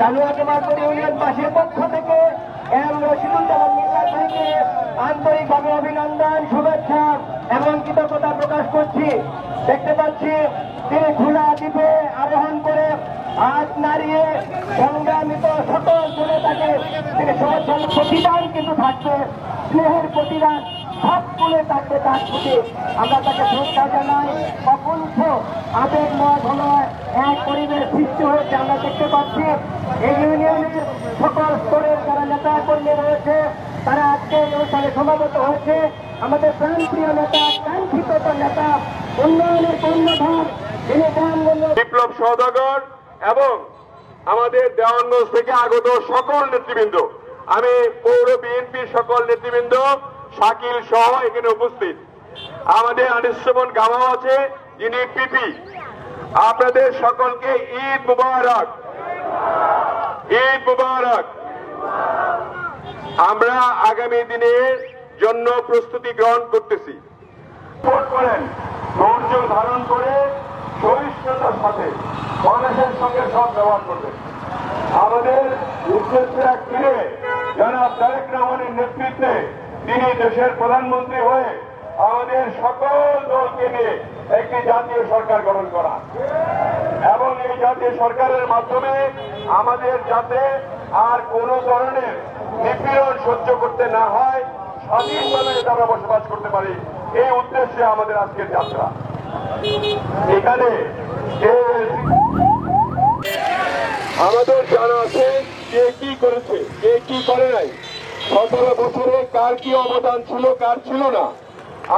জানুয়ারী ইউনিয়নবাসীর পক্ষ থেকে এম রশিদুজ্জামান মিল্লাত ভাইকে আন্তরিকভাবে অভিনন্দন, শুভেচ্ছা এবং কৃতজ্ঞতা প্রকাশ করছি। দেখতে পাচ্ছি তিনি খোলা দ্বীপে আরোহণ করে হাত নাড়িয়ে সংগ্রামিত সকল জনতাকে তিনি সমর্থন প্রতিদান কিন্তু থাকবে, স্নেহের প্রতিদান সব তুলে থাকবে তার প্রতি। আমরা তাকে শ্রদ্ধা জানাই। অকুণ্ঠ আবেগময় ঘনয় এক পরিবেশ সৃষ্টি হয়েছে আমরা দেখতে পাচ্ছি। এই ইউনিয়নের সকল স্তরের যারা নেতা কর্মী রয়েছে তারা আজকে অনুষ্ঠানে সমাবেত হয়েছে। আমাদের প্রাণপ্রিয় নেতা, কাঙ্ক্ষিত নেতা, উন্নয়নের কর্ণধার যিনি দেওয়ানগঞ্জ বিপ্লব সওদাগর এবং আমাদের দেওয়ানগঞ্জ থেকে আগত সকল নেতৃবৃন্দ, আমি পৌর বিএনপির সকল নেতৃবৃন্দ শাকিল সহ এখানে উপস্থিত। আমাদের আনিসুমন গামাও আছে যিনি পিপি। আপনাদের সকলকে ঈদ মুবারক, ঈদ মুবারক। আমরা আগামী দিনের জন্য প্রস্তুতি গ্রহণ করতেছি। করেন ধৈর্য ধারণ করে সহিষ্ণুতার সাথে বাংলাদেশের সঙ্গে সব ব্যবহার করবেন। আমাদের উদ্দেশ্যে ঘিরে জনাব তারেক রহমানের নেতৃত্বে তিনি দেশের প্রধানমন্ত্রী হয়ে আমাদের সকল দলকে নিয়ে একটি জাতীয় সরকার গঠন করা এবং এই জাতীয় সরকারের মাধ্যমে আমাদের যাতে আর কোন ধরনের নিপীড়ন সহ্য করতে না হয়, স্বাধীনভাবে তারা বসবাস করতে পারে, এই উদ্দেশ্যে আমাদের আজকের যাত্রা। এখানে আমাদের জানা আছে কে কি করেছে, কে কি করে নাই, 17 বছরে কার কি অবদান ছিল, কার ছিল না,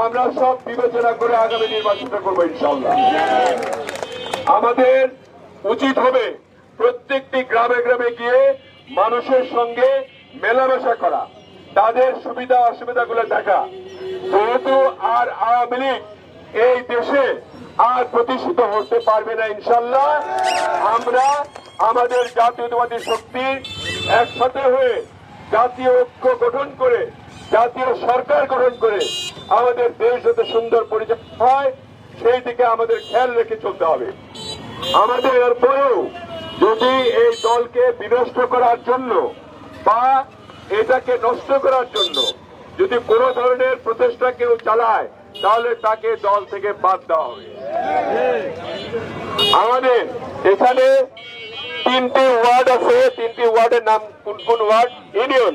আমরা সব বিবেচনা করে আগামী নির্বাচনটা করবো ইনশাআল্লাহ। আমাদের উচিত হবে প্রত্যেকটি গ্রামে গ্রামে গিয়ে মানুষের সঙ্গে মেলামেশা করা, তাদের সুবিধা অসুবিধাগুলো দেখা। যেহেতু আর আওয়ামী লীগ এই দেশে আর প্রতিষ্ঠিত হতে পারবে না ইনশাআল্লাহ, আমরা আমাদের জাতীয়তাবাদী শক্তি একসাথে হয়ে জাতীয় ঐক্য গঠন করে জাতীয় সরকার গঠন করে আমাদের দেশ যাতে সুন্দর পরিচালিত হয় সেই দিকে আমাদের খেয়াল রেখে চলতে হবে। আমাদের এরপরেও যদি এই দলকে বিনষ্ট করার জন্য বা এটাকে নষ্ট করার জন্য যদি কোন ধরনের প্রচেষ্টা কেউ চালায় তাহলে তাকে দল থেকে বাদ দেওয়া হবে। আমাদের এখানে 3টি ওয়ার্ড আছে, 3টি ওয়ার্ডের নাম কোন কোন ওয়ার্ড? ইউনিয়ন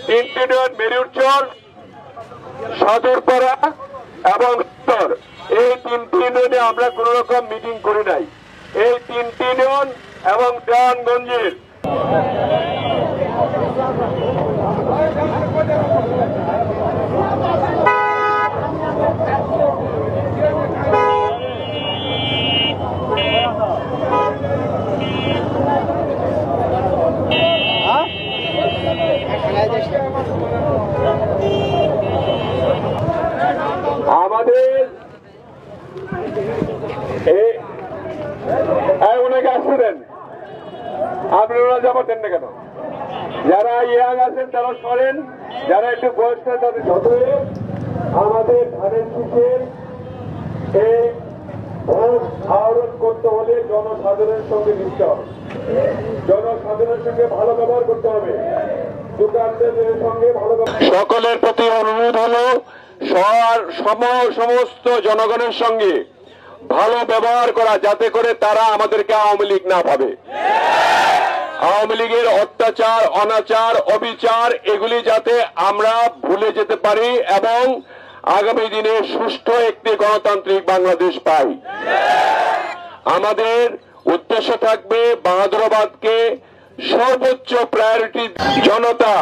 3টি ইউনিয়ন, মেরিউরচর, সাদুরপাড়া এবং উত্তর। এই 3টি ইউনিয়নে আমরা কোন রকম মিটিং করি নাই। এই 3টি ইউনিয়ন এবং দেওয়ানগঞ্জের আমাদের ওনাকে আসেন, আপনারা জবাব দেন না কেন? যারা ইয়াং আছেন তারা সরেন, যারা একটু বয়স্ক তাদের যত আমাদের ধানের শীষের এই ভোট আহরণ করতে হলে জনসাধারণের সঙ্গে মিশতে হবে, জনসাধারণের সঙ্গে ভালো ব্যবহার করতে হবে, দোকানদারদের সঙ্গে ভালো ব্যবহার। সকলের প্রতি অনুরোধ হলো সমস্ত জনগণের সঙ্গে ভালো ব্যবহার করা, যাতে করে তারা আমাদেরকে আওয়ামী লীগ না ভাবে। আওয়ামী লীগের অত্যাচার, অনাচার, অবিচার এগুলি যাতে আমরা ভুলে যেতে পারি এবং আগামী দিনে সুষ্ঠু একটি গণতান্ত্রিক বাংলাদেশ পাই। আমাদের উদ্দেশ্য থাকবে বাহাদুরাবাদকে সর্বোচ্চ প্রায়োরিটি, জনতা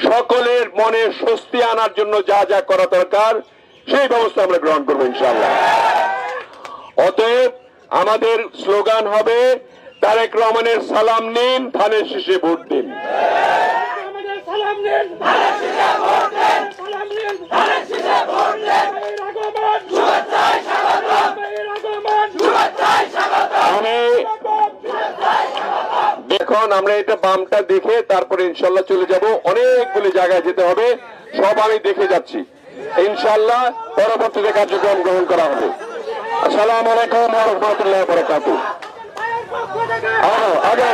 সকলের মনে স্বস্তি আনার জন্য যা যা করা দরকার সেই ব্যবস্থা আমরা গ্রহণ করবো ইনশাআল্লাহ। অতএব আমাদের স্লোগান হবে তারেক রহমানের সালাম নিন, ধানের শীষে ভোট দিন। এখন আমরা এটা বামটা দেখে তারপরে ইনশাল্লাহ চলে যাব, অনেকগুলি জায়গায় যেতে হবে, সব আমি দেখে যাচ্ছি। ইনশাল্লাহ পরবর্তীতে কার্যক্রম গ্রহণ করা হবে। আসসালামু আলাইকুম ওয়া রাহমাতুল্লাহি ওয়া বারাকাতুহু। আগে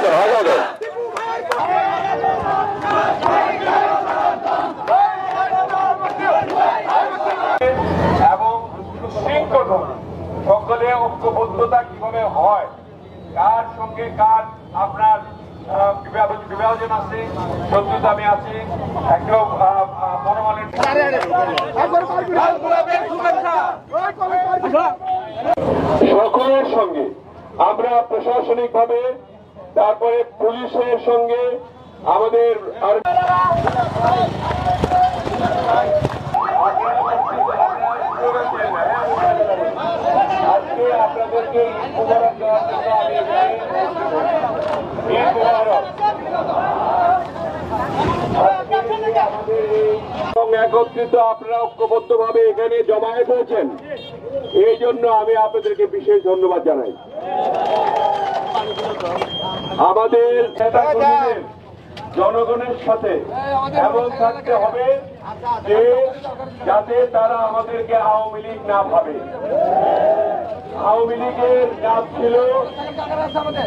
শত্রুতা কিভাবে হয়, কার সঙ্গে কার আপনার বিভাজন আছে, শত্রুতামি আছে, একদম মনোমালিন্য। সকলের সঙ্গে আমরা প্রশাসনিকভাবে, তারপরে পুলিশের সঙ্গে আমাদের আজকে আপনাদেরকে ঈদ মুবারক দেওয়ার জন্য আমি ঈদ মুবারক এবং একত্রিত আপনারা ঐক্যবদ্ধভাবে এখানে জমায়েত হয়েছেন, এই জন্য আমি আপনাদেরকে বিশেষ ধন্যবাদ জানাই। আমাদের নেতাকর্মীদের জনগণের সাথে এমন থাকতে হবে যে যাতে তারা আমাদেরকে আওয়ামী লীগ না ভাবে। আওয়ামী লীগের কাজ ছিল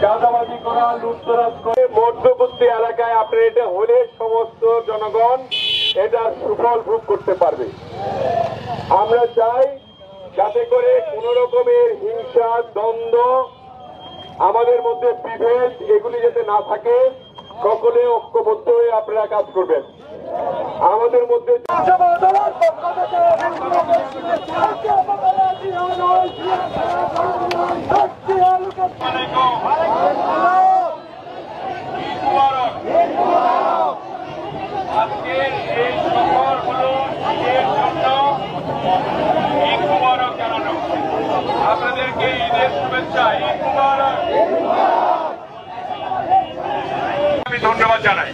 চাঁদাবাজি করা, লুটতরাজ করে। মধ্যবর্তী এলাকায় আপনার এটা হলে সমস্ত জনগণ এটা সুফল ভোগ করতে পারবে। আমরা চাই যাতে করে কোন রকমের হিংসা, দ্বন্দ্ব, আমাদের মধ্যে বিভেদ এগুলি যাতে না থাকে। সকলে ঐক্যবদ্ধ হয়ে আপনারা কাজ করবেন। আমাদের মধ্যে আজকের এই সফর হলো ঈদের জন্য ঈদ মুবারক জানানো। আপনাদেরকে ঈদের শুভেচ্ছা, ঈদ মুবারক। আমি ধন্যবাদ জানাই।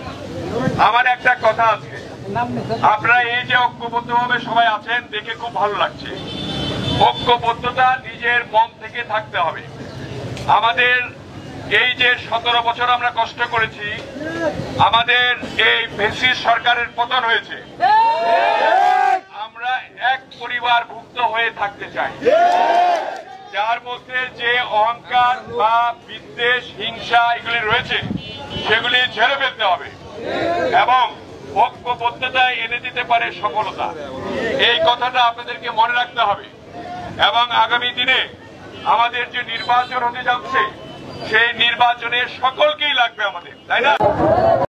আমার একটা কথা আছে, আপনারা এই যে ঐক্যবদ্ধভাবে সবাই আছেন দেখে খুব ভালো লাগছে। ঐক্যবদ্ধতা নিজের মন থেকে থাকতে হবে। আমাদের এই যে 17 বছর আমরা কষ্ট করেছি, আমাদের এই ফ্যাসিস্ট সরকারের পতন হয়েছে, আমরা এক পরিবার ভুক্ত হয়ে থাকতে চাই। যার মধ্যে যে অহংকার বা বিদ্বেষ, হিংসা এগুলি রয়েছে সেগুলি ঝেড়ে ফেলতে হবে এবং ঐক্যবদ্ধতা এনে দিতে পারে সফলতা। এই কথাটা আপনাদেরকে মনে রাখতে হবে এবং আগামী দিনে আমাদের যে নির্বাচন হতে যাচ্ছে সেই নির্বাচনে সকলকেই লাগবে আমাদের, তাই না?